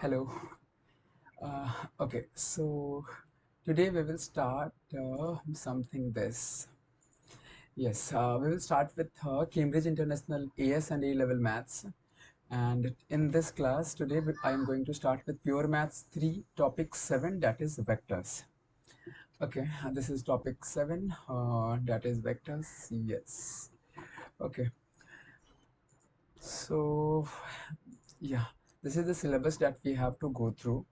Hello. Okay, so today we will start something this. Yes, we will start with Cambridge International AS and A-level maths. And in this class today, I am going to start with pure maths 3, topic 7, that is vectors. Okay, this is topic 7, that is vectors. Yes. Okay, so yeah, this is the syllabus that we have to go through.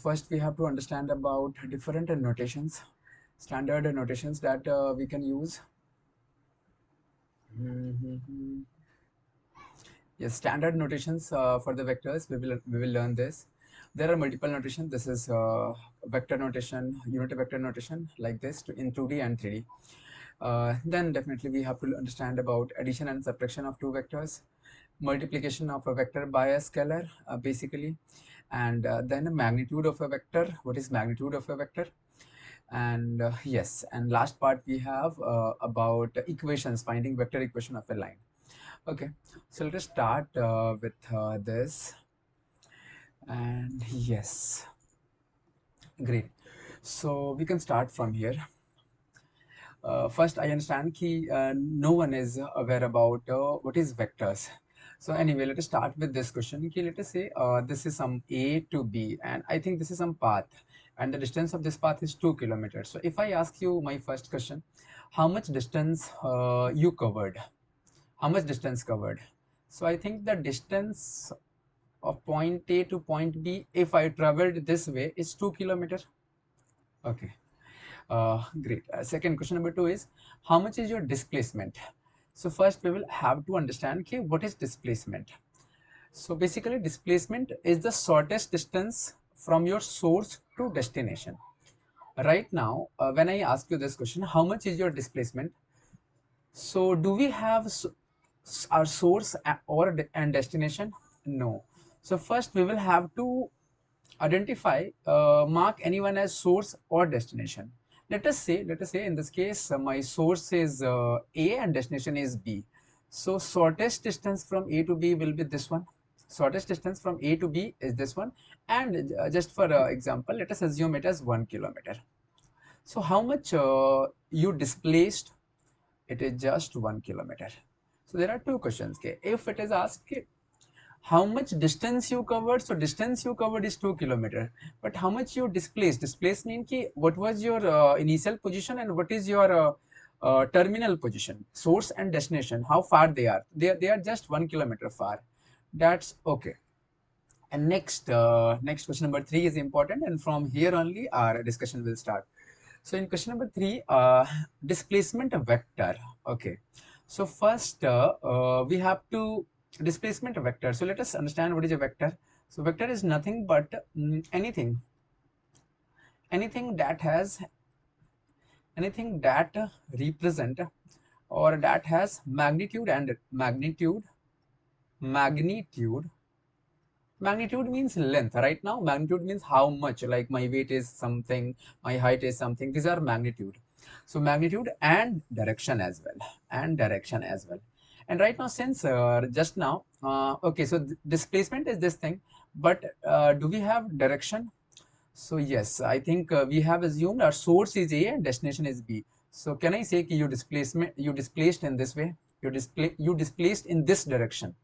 First, we have to understand about different notations, standard notations that we can use. Mhm. Yes, standard notations for the vectors. We will learn this. There are multiple notations. This is vector notation, unit vector notation, like this in 2D and 3D. Then definitely we have to understand about addition and subtraction of two vectors, multiplication of a vector by a scalar, basically, and then magnitude of a vector. What is magnitude of a vector? And yes, and last part we have about equations, finding vector equation of a line. Okay, so let us start with this. And yes, great. So we can start from here. First, I understand that no one is aware about what is vectors. So anyway, let us start with this question. Let us say this is some A to B, and I think this is some path, and the distance of this path is 2 kilometers. So if I ask you my first question, how much distance you covered? How much distance covered? So I think the distance of point A to point B, if I traveled this way, is 2 kilometers. Okay. Great. Second question number 2 is, how much is your displacement? So first we will have to understand, okay, what is displacement? So basically displacement is the shortest distance from your source to destination. Right now, when I ask you this question, how much is your displacement? So do we have our source and destination? No. So first we will have to identify, mark anyone as source or destination. Let us say in this case, my source is A and destination is B. So shortest distance from A to B will be this one. Shortest distance from A to B is this one. And just for example, let us assume it as 1 kilometer. So how much you displaced? It is just 1 kilometer. So there are two questions. Okay? If it is asked, okay, how much distance you covered? So distance you covered is 2 kilometer, but how much you displaced? Displaced means ki what was your initial position and what is your terminal position, source and destination, how far they are. They are just 1 kilometer far. That's okay. And next question number 3 is important, and from here only our discussion will start. So in question number 3, displacement vector. Okay. So first we have to displacement vector. So let us understand what is a vector. So vector is nothing but anything that has anything that represent or that has magnitude. Magnitude means length. Right now, magnitude means how much, like my weight is something, my height is something. These are magnitude. So magnitude and direction as well. And right now, since just now, okay, so displacement is this thing, but do we have direction? So yes, I think we have assumed our source is A and destination is B. So can I say you displaced in this way? You displaced in this direction.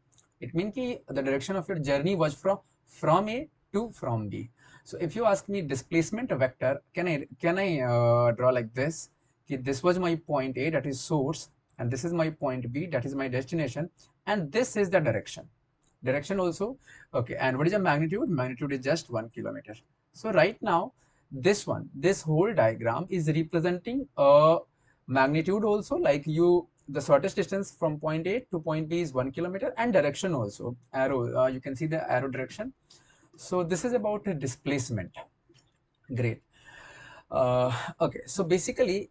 It means that the direction of your journey was from A to from B. So if you ask me displacement vector, can I draw like this? Okay, this was my point A, that is source, and this is my point B, that is my destination, and this is the direction also. Okay, and what is the magnitude? Magnitude is just 1 kilometer. So right now, this whole diagram is representing a magnitude also, like the shortest distance from point A to point B is 1 kilometer, and direction also, arrow, you can see the arrow direction. So this is about a displacement. Great. Okay, so basically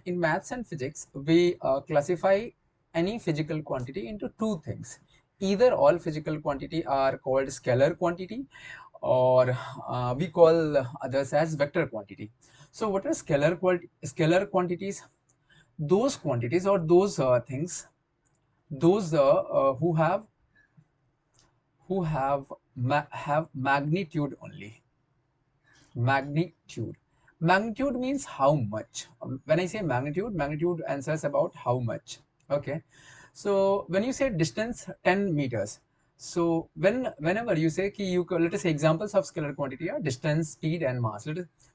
in maths and physics, we classify any physical quantity into two things. Either all physical quantity are called scalar quantity, or we call others as vector quantity. So what are scalar quantities? Those quantities or those things, those who have magnitude only. Magnitude. Magnitude means how much. When I say magnitude, magnitude answers about how much. Okay. So when you say distance 10 meters, so whenever you say ki you let us say examples of scalar quantity are distance, speed, and mass.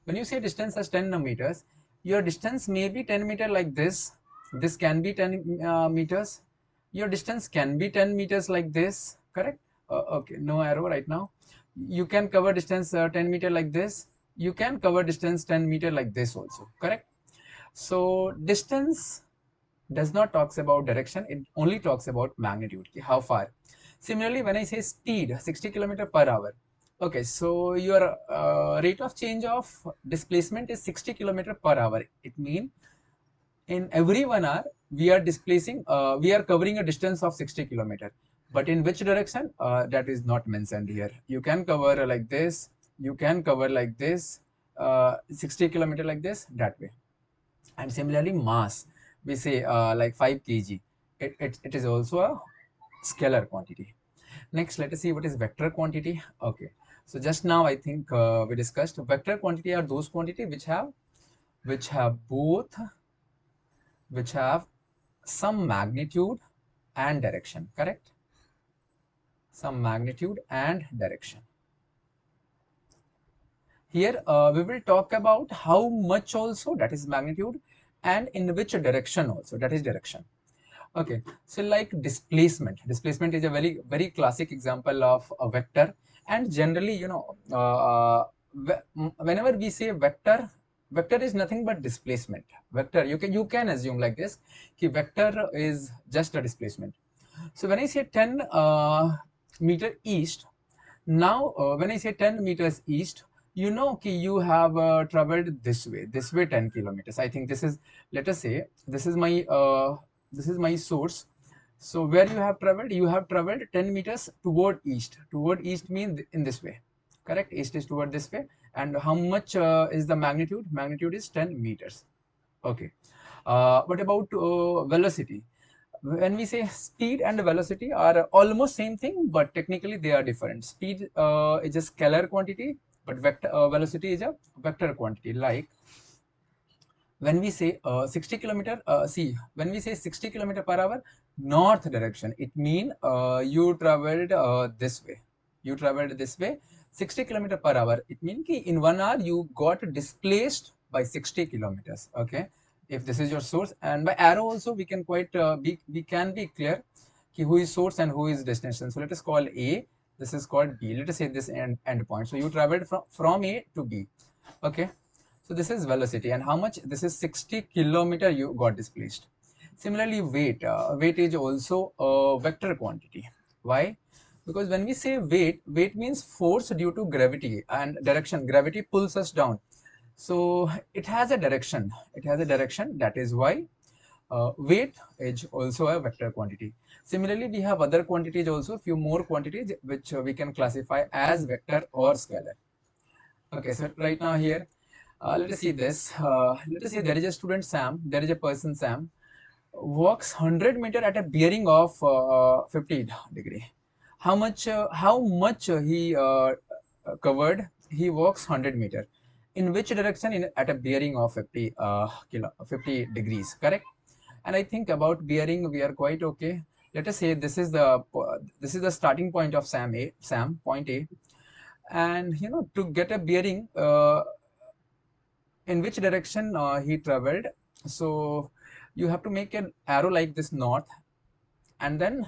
When you say distance as 10 meters, your distance may be 10 meter like this. This can be 10 meters. Your distance can be 10 meters like this. Correct? Okay. No arrow right now. You can cover distance 10 meter like this. You can cover distance 10 meter like this also. Correct? So distance does not talks about direction, it only talks about magnitude, how far. Similarly, when I say speed 60 kilometer per hour, okay, so your rate of change of displacement is 60 kilometer per hour. It means in every 1 hour we are displacing, we are covering a distance of 60 kilometer, but in which direction, that is not mentioned here. You can cover like this, you can cover like this, 60 kilometer like this, that way. And similarly, mass, we say like 5 kg. It is also a scalar quantity. Next, let us see what is vector quantity. Okay, so just now I think we discussed vector quantity are those quantity which have both, which have some magnitude and direction. Correct? Some magnitude and direction. Here we will talk about how much also, that is magnitude, and in which direction also, that is direction. Okay, so like displacement. Displacement is a very classic example of a vector, and generally, whenever we say vector, vector is nothing but displacement. Vector, you can assume like this, कि vector is just a displacement. So when I say 10 meter east, now when I say 10 meters east, you know कि you have traveled this way 10 kilometers. I think this is, let us say, this is my source. So where you have traveled 10 meters toward east. Toward east means in this way. Correct? East is toward this way. And how much is the magnitude? Magnitude is 10 meters. Okay. What about velocity? When we say speed and velocity are almost same thing, but technically they are different. Speed is a scalar quantity, but velocity is a vector quantity. Like when we say 60 kilometer, when we say 60 kilometer per hour, north direction, it mean you traveled this way. You traveled this way, 60 kilometer per hour. It means in 1 hour you got displaced by 60 kilometers. Okay, if this is your source, and by arrow also we can we can be clear who is source and who is destination. So let us call A. This is called B. Let us say this end point. So you traveled from A to B. Okay. So this is velocity, and how much? This is 60 kilometer you got displaced. Similarly, weight. Weight is also a vector quantity. Why? Because when we say weight, weight means force due to gravity and direction. Gravity pulls us down. So it has a direction. It has a direction. That is why weight is also a vector quantity. Similarly, we have other quantities also, few more quantities which we can classify as vector or scalar. Okay, so right now here, let us see this. Let us say there is a student Sam, there is a person Sam, walks 100 meter at a bearing of 50 degree. How much he covered? He walks 100 meter. In which direction? At a bearing of 50 degrees, correct? And I think about bearing, we are quite okay. Let us say this is the starting point of Sam, point A. And to get a bearing, in which direction he traveled. So you have to make an arrow like this north, and then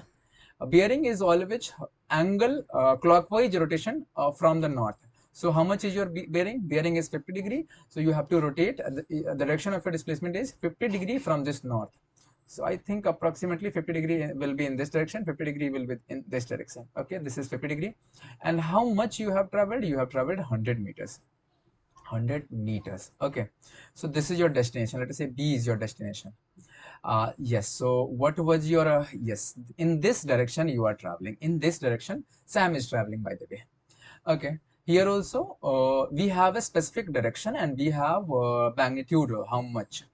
a bearing is always angle clockwise rotation from the north. So how much is your bearing? Bearing is 50 degree. So you have to rotate, the direction of your displacement is 50 degree from this north. So I think approximately 50 degree will be in this direction, 50 degree will be in this direction. Okay, this is 50 degree. And how much you have traveled? You have traveled 100 meters. 100 meters. Okay, so this is your destination. Let us say B is your destination. Yes, so what was your yes, in this direction you are traveling. In this direction Sam is traveling, by the way. Okay, here also we have a specific direction and we have magnitude, how much.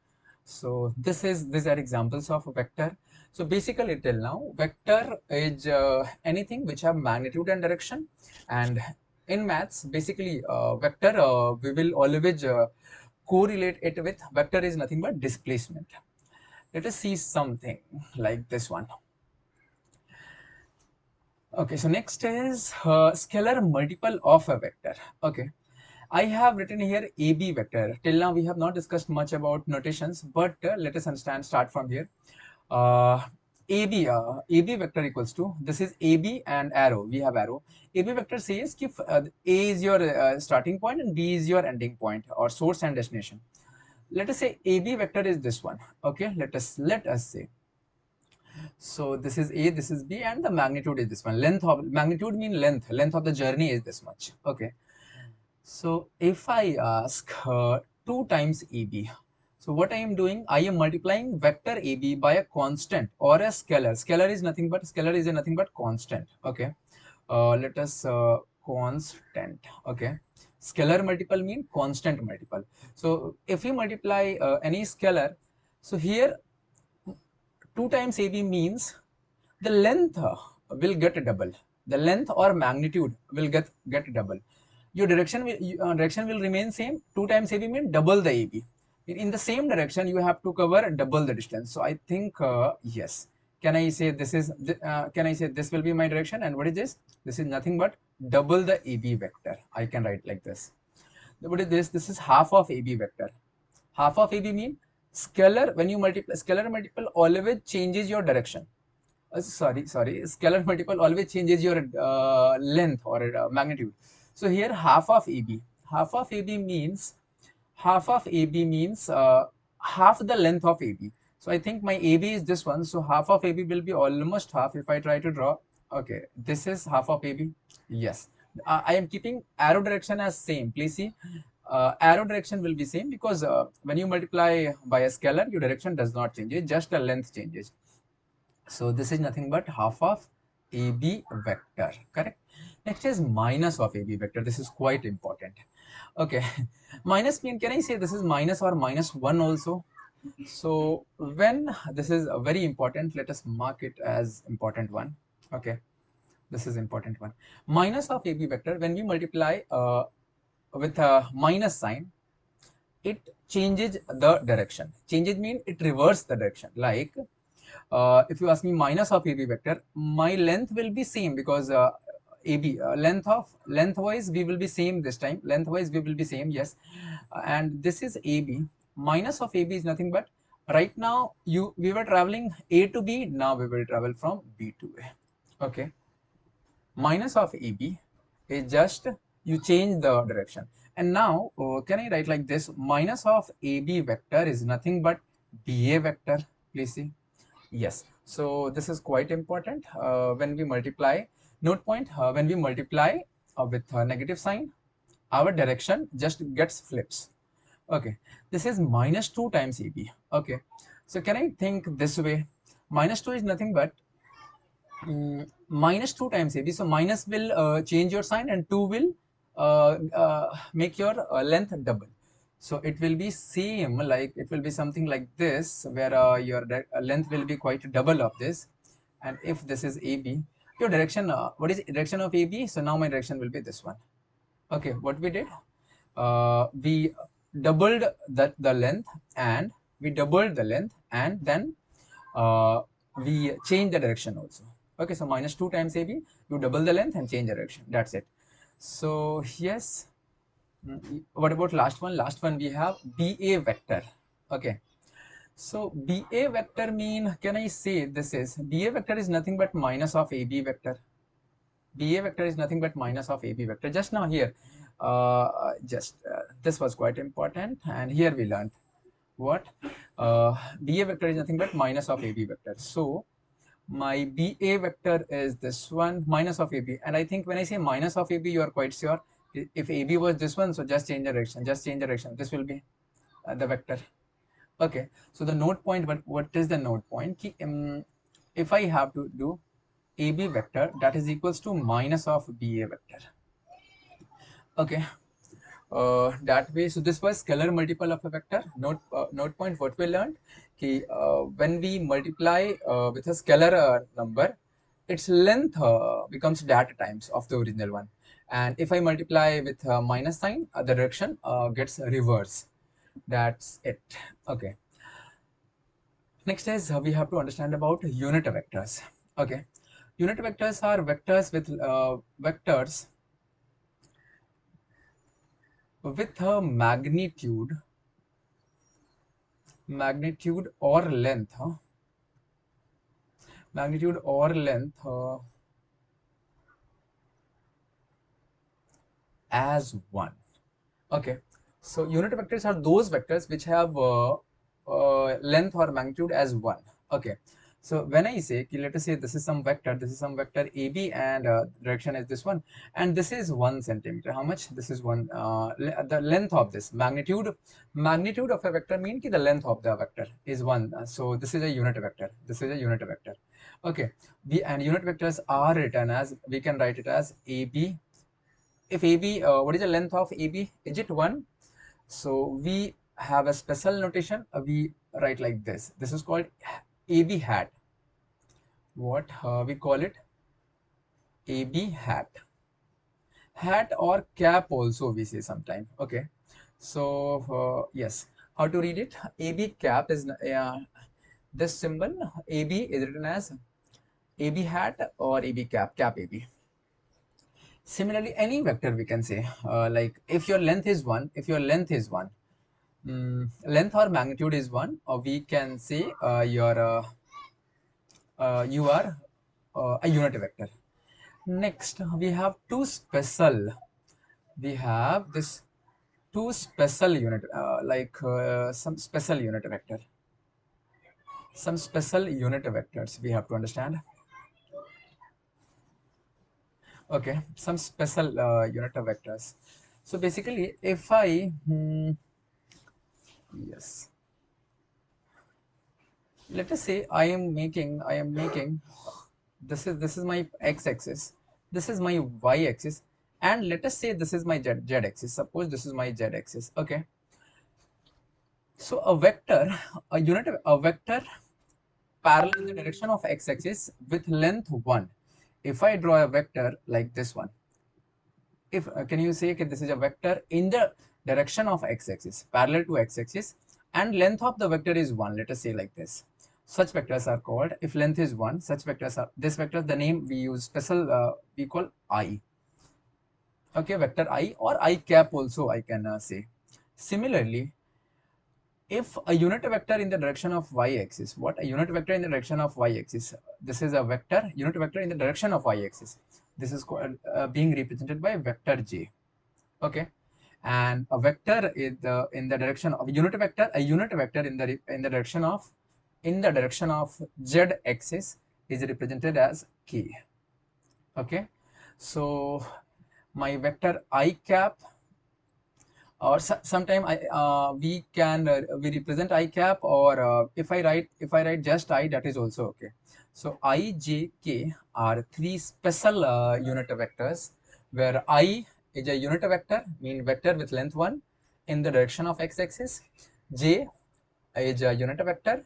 So these are examples of a vector. So basically till now, vector is anything which have magnitude and direction. And in maths, basically vector, we will always correlate it with vector is nothing but displacement. Let us see something like this one. Okay, so next is scalar multiple of a vector. Okay, I have written here AB vector. Till now, we have not discussed much about notations, but let us understand, start from here. Uh, AB vector equals to, this is AB and arrow, we have arrow. AB vector says if A is your starting point and B is your ending point or source and destination. Let us say AB vector is this one. Okay, let us say. So this is A, this is B, and the magnitude is this one. Magnitude mean length of the journey is this much. Okay. So if I ask 2 times AB, so what I am doing, I am multiplying vector AB by a constant or a scalar. Scalar is nothing but constant. Okay. Let us constant. Okay. Scalar multiple mean constant multiple. So if we multiply any scalar, so here 2 times AB means the length will get double. The length or magnitude will get double. Your direction will remain same. 2 times AB means double the AB. In the same direction, you have to cover double the distance. So I think yes. Can I say this is? Can I say this will be my direction? And what is this? This is nothing but double the AB vector. I can write like this. What is this? This is half of AB vector. Half of AB mean scalar. When you multiply scalar multiple, always changes your direction. Sorry, scalar multiple always changes your length or magnitude. So here half of AB means half the length of AB. So I think my AB is this one. So half of AB will be almost half if I try to draw. Okay, this is half of AB. Yes, I am keeping arrow direction as same. Please see, arrow direction will be same because when you multiply by a scalar, your direction does not change. It just the length changes. So this is nothing but half of AB vector, correct? Next is minus of AB vector. This is quite important. Okay, minus mean, can I say this is minus or minus 1 also? So when this is very important, let us mark it as important one. Okay, this is important one. Minus of AB vector, when we multiply with a minus sign, it changes the direction. Changes mean it reverses the direction. Like if you ask me minus of AB vector, my length will be same because AB lengthwise we will be same this time. Lengthwise we will be same, yes. And this is AB. Minus of AB is nothing but right now we were traveling A to B. Now we will travel from B to A. Okay. Minus of AB is just you change the direction. And now can I write like this? Minus of AB vector is nothing but BA vector. Please see. Yes, so this is quite important when we multiply. Note point, when we multiply with a negative sign, our direction just gets flips. Okay, this is minus 2 times AB. Okay, so can I think this way? Minus 2 is nothing but minus 2 times AB. So minus will change your sign and 2 will make your length double. So it will be same, like it will be something like this, where your length will be quite double of this. And if this is AB, your direction, what is direction of AB? So now my direction will be this one. Okay, what we did, we doubled the length and we doubled the length and then uh, we change the direction also. Okay, so minus 2 times AB, you double the length and change the direction. That's it. So yes, what about last one? Last one we have BA vector. Okay, so BA vector mean, can I say this is BA vector is nothing but minus of AB vector. BA vector is nothing but minus of AB vector. Just now here, this was quite important, and here we learned what BA vector is nothing but minus of AB vector. So my BA vector is this one, minus of AB. And I think when I say minus of AB, you are quite sure. If AB was this one, so just change the direction, just change the direction. This will be the vector. Okay, so the node point, what is the node point? If I have to do AB vector, that is equals to minus of BA vector. Okay, that way. So this was scalar multiple of a vector. Node point, what we learned, when we multiply with a scalar number, its length becomes data times of the original one. And if I multiply with minus sign, the direction gets reverse. That's it. Okay. Next is we have to understand about unit vectors. Okay. Unit vectors are vectors with a magnitude or length, as 1. Okay, so unit vectors are those vectors which have length or magnitude as 1. Okay, so when I say, let us say this is some vector, AB, and direction is this one, and this is 1 centimeter. How much? This is one. The length of this magnitude of a vector mean ki the length of the vector is 1. So this is a unit vector. Okay, and unit vectors are written as, we can write it as AB. If AB, what is the length of AB? Is it 1? So we have a special notation. We write like this. This is called AB hat. What we call it? AB hat. Hat or cap also we say sometime. Okay. So yes, how to read it? AB cap is this symbol. AB is written as AB hat or AB cap, cap AB. Similarly, any vector we can say, like if your length is 1, length or magnitude is 1, or we can say you are a unit vector. Next, we have two special unit, some special unit vectors we have to understand. Okay, some special unit vectors. So basically, if I yes, let us say I am making this is my x-axis, this is my y-axis, and let us say this is my z-axis. Suppose this is my z-axis. Okay, so a vector parallel in the direction of x-axis with length 1. If I draw a vector like this one, if can you say that this is a vector in the direction of x-axis, parallel to x-axis, and length of the vector is 1, let us say like this. Such vectors are called, if length is 1, such vectors are, this vector, the name we use special, we call I. Okay, vector I, or I cap also I can say. Similarly, if a unit vector in the direction of y-axis, what a unit vector in the direction of y-axis, this is a vector, unit vector in the direction of y-axis, this is called, being represented by vector j. Okay, and a vector is in the direction of a unit vector in the direction of z-axis is represented as k. Okay, so my vector I cap, or sometime we represent I cap, or if I write just I, that is also okay. So I, j, k are three special unit vectors, where I is a unit vector, mean vector with length 1 in the direction of x-axis. J is a unit vector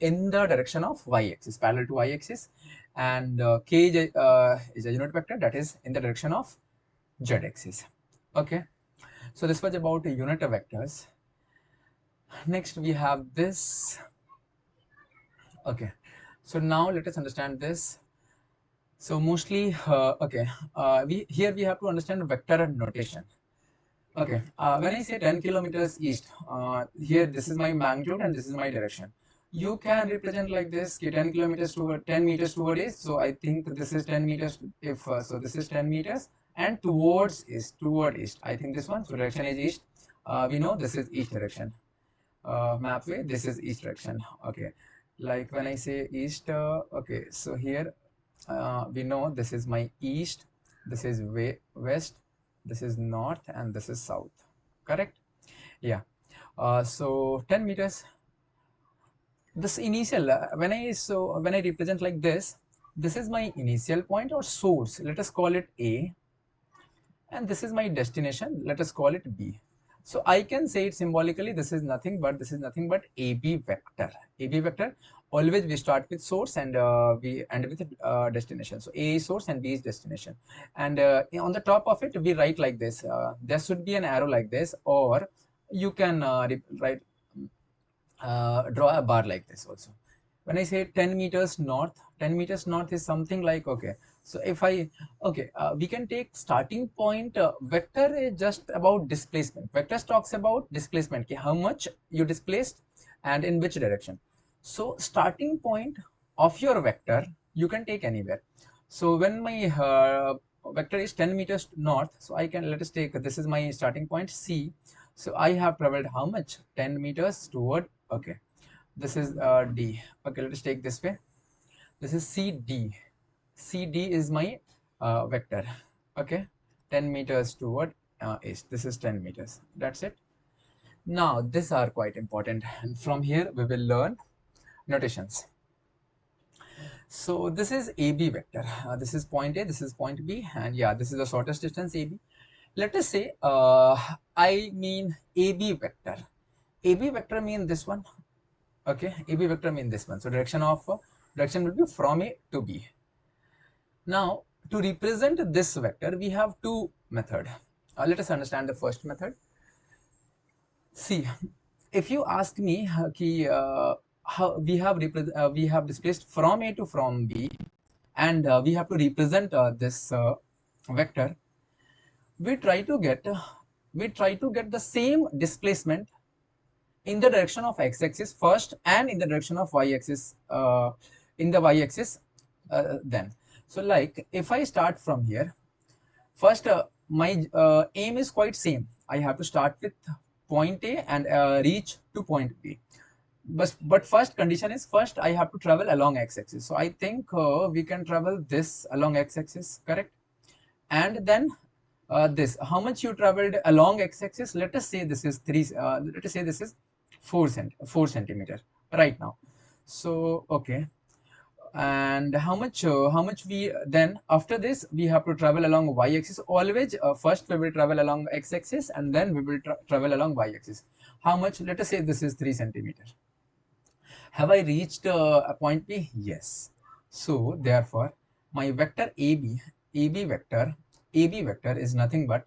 in the direction of y-axis, parallel to y-axis, and k is a unit vector that is in the direction of z-axis. Okay, so this was about unit vectors. Next we have this. Okay, so now let us understand this. So mostly we have to understand vector notation. Okay, when I say 10 kilometers east, here this is my magnitude and this is my direction. You can represent like this, 10 kilometers toward 10 meters toward east. So I think this is 10 meters. If so, this is 10 meters, and toward east. I think this one. So direction is east. We know this is east direction. Map way. This is east direction. Okay, like when I say east. Okay, so here we know this is my east. This is west. This is north, and this is south. Correct? Yeah. So 10 meters. This initial when I represent like this is my initial point or source. Let us call it A, and this is my destination. Let us call it B. So I can say it symbolically, this is nothing but AB vector. AB vector, always we start with source and we end with destination. So A is source and B is destination. And on the top of it, we write like this. There should be an arrow like this, or you can write draw a bar like this also. When I say 10 meters north, 10 meters north is something like, okay, so if I, okay, we can take starting point. Vector is just about displacement. Vector talks about displacement, okay, how much you displaced and in which direction. So starting point of your vector, you can take anywhere. So when my vector is 10 meters north, so I can, let us take, this is my starting point C. So I have traveled how much? 10 meters toward, okay, this is D. Okay, let us take this way. This is CD. CD is my vector. Okay, 10 meters toward east. This is 10 meters. That's it. Now, these are quite important. And from here, we will learn notations. So this is AB vector. This is point A, this is point B, and yeah, this is the shortest distance AB. Let us say, I mean AB vector. AB vector mean this one. Okay, AB vector mean this one. So direction will be from A to B. Now, to represent this vector, we have two methods. Let us understand the first method. See, if you ask me how we have displaced from A to from B, and we have to represent this vector, we try to get the same displacement in the direction of x-axis first and in the direction of y-axis then. So like if I start from here, first my aim is quite same. I have to start with point A and reach to point B. But first condition is, first I have to travel along x-axis. So I think we can travel this along x-axis, correct? And then this, how much you traveled along x-axis? Let us say this is let us say this is 4 centimeter right now. So okay, and how much we then, after this we have to travel along y-axis. Always first we will travel along x-axis and then we will travel along y-axis. How much? Let us say this is 3 centimeter. Have I reached a point B? Yes. So therefore, my vector AB vector is nothing but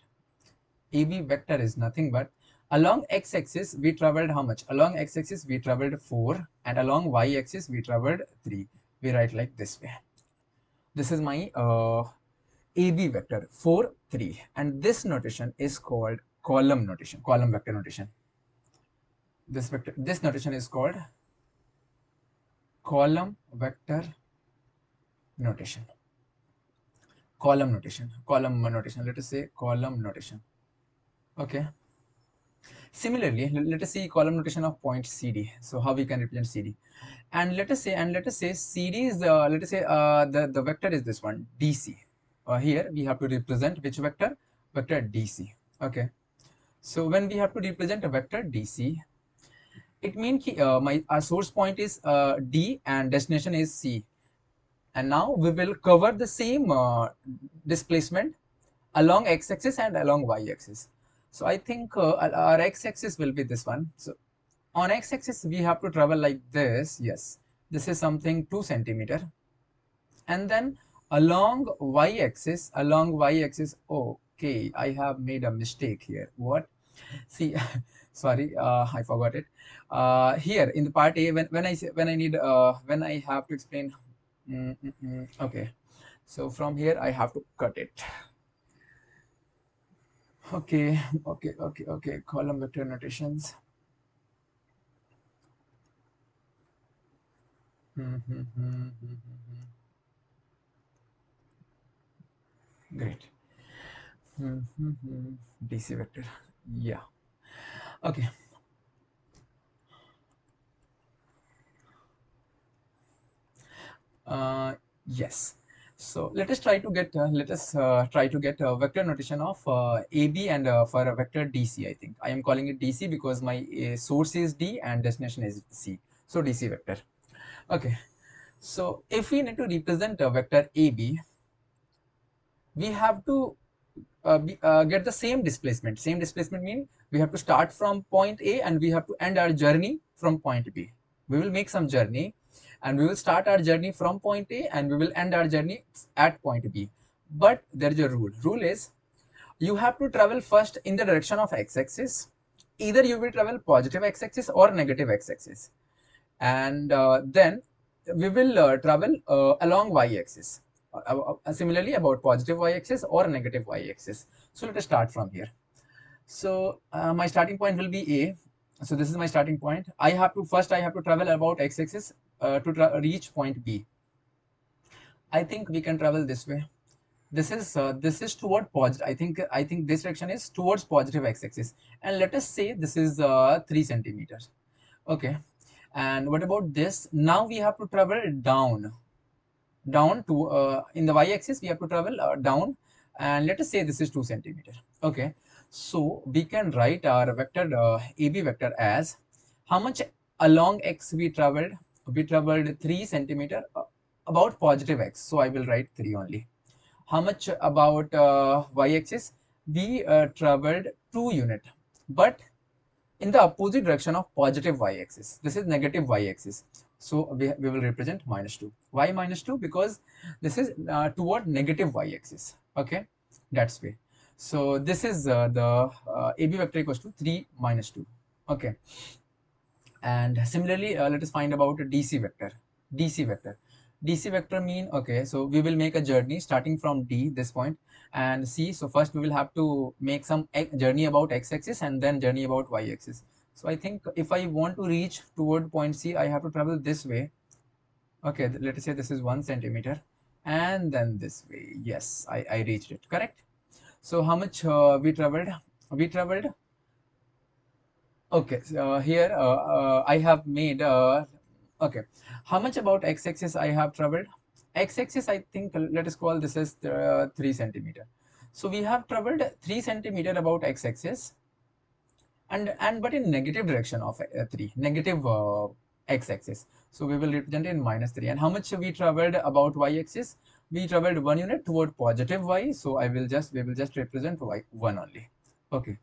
along x-axis we traveled how much? Along x-axis we traveled 4, and along y-axis we traveled 3. We write like this way. This is my AB vector 4, 3, and this notation is called column notation, column vector notation. This notation is called column vector notation. Column notation. Let us say column notation. Okay. Similarly, let us see column notation of point CD. So how we can represent CD? And let us say CD is the vector is this one, DC. Here we have to represent which vector? Vector DC. Okay. So when we have to represent a vector DC, it means our source point is D and destination is C. And now we will cover the same displacement along x-axis and along y-axis. So I think our x-axis will be this one. So on x-axis we have to travel like this. Yes, this is something 2 centimeter. And then along y-axis, okay, I have made a mistake here. What? See, sorry, I forgot it. Here in the part A, when I have to explain. Okay, so from here I have to cut it. Okay. Column vector notations. Great. DC vector. Yeah. Okay. Yes. So let us try to get a vector notation of AB and for a vector DC. I think I am calling it DC because my source is D and destination is C. So DC vector. Okay. So if we need to represent a vector AB, we have to get the same displacement. Same displacement mean we have to start from point A and we have to end our journey from point B. We will make some journey and we will start our journey from point A and we will end our journey at point B. But there is a rule. Rule is you have to travel first in the direction of x-axis. Either you will travel positive x-axis or negative x-axis, and then we will travel along y-axis. Similarly, about positive y-axis or negative y-axis. So let us start from here. So my starting point will be A. So this is my starting point. I have to travel about x-axis to reach point B. I think we can travel this way. This is toward positive. I think this direction is towards positive x-axis, and let us say this is 3 centimeters. Okay, and what about this? Now we have to travel down to in the y-axis. We have to travel down, and let us say this is 2 centimeter. Okay, so we can write our vector AB vector as how much along x we traveled. We traveled 3 centimeter about positive x. So I will write 3 only. How much about y-axis? We traveled 2 unit, but in the opposite direction of positive y-axis. This is negative y-axis. So we will represent -2. Why -2? Because this is toward negative y-axis. Okay, that's way. So this is the AB vector equals to 3 -2. Okay, and similarly, let us find about a DC vector. DC vector. DC vector mean, okay, so we will make a journey starting from D, this point, and C. So first we will have to make some journey about x-axis and then journey about y-axis. So I think if I want to reach toward point C, I have to travel this way. Okay, let us say this is 1 centimeter, and then this way. Yes, I reached it. Correct. So how much we traveled? We traveled. Okay, so here I have made okay. How much about x-axis I have traveled? X-axis, I think, let us call this as 3 centimeter. So we have traveled 3 centimeter about x-axis, and but in negative direction of 3, negative x-axis. So we will represent in -3. And how much we traveled about y-axis? We traveled 1 unit toward positive y. So we will just represent y 1 only. Okay.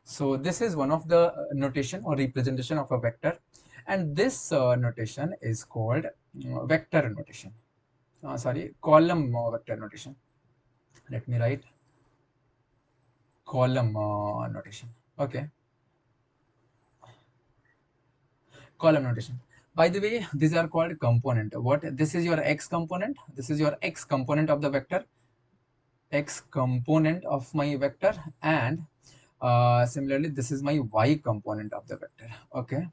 So this is one of the notation or representation of a vector, and this notation is called vector notation. Sorry, column vector notation. Let me write column notation. Okay, column notation. By the way, these are called component. What? This is your x component. This is your x component of the vector. X component of my vector, and similarly, this is my y component of the vector. Okay.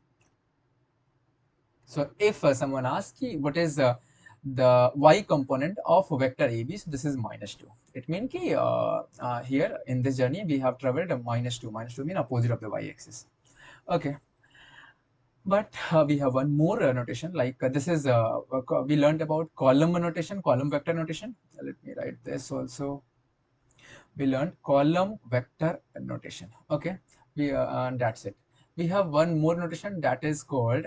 So if someone asks you what is the y component of vector AB, so this is -2. It means ki, here in this journey we have traveled -2. -2 mean opposite of the y-axis. Okay, but we have one more notation, like this is we learned about column notation, column vector notation. Let me write this also. We learned column vector notation. Okay, and that's it. We have one more notation that is called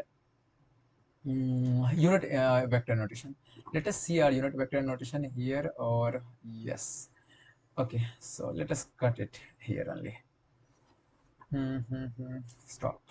unit vector notation. Let us see our unit vector notation here, or yes. Okay, so let us cut it here only. Stop.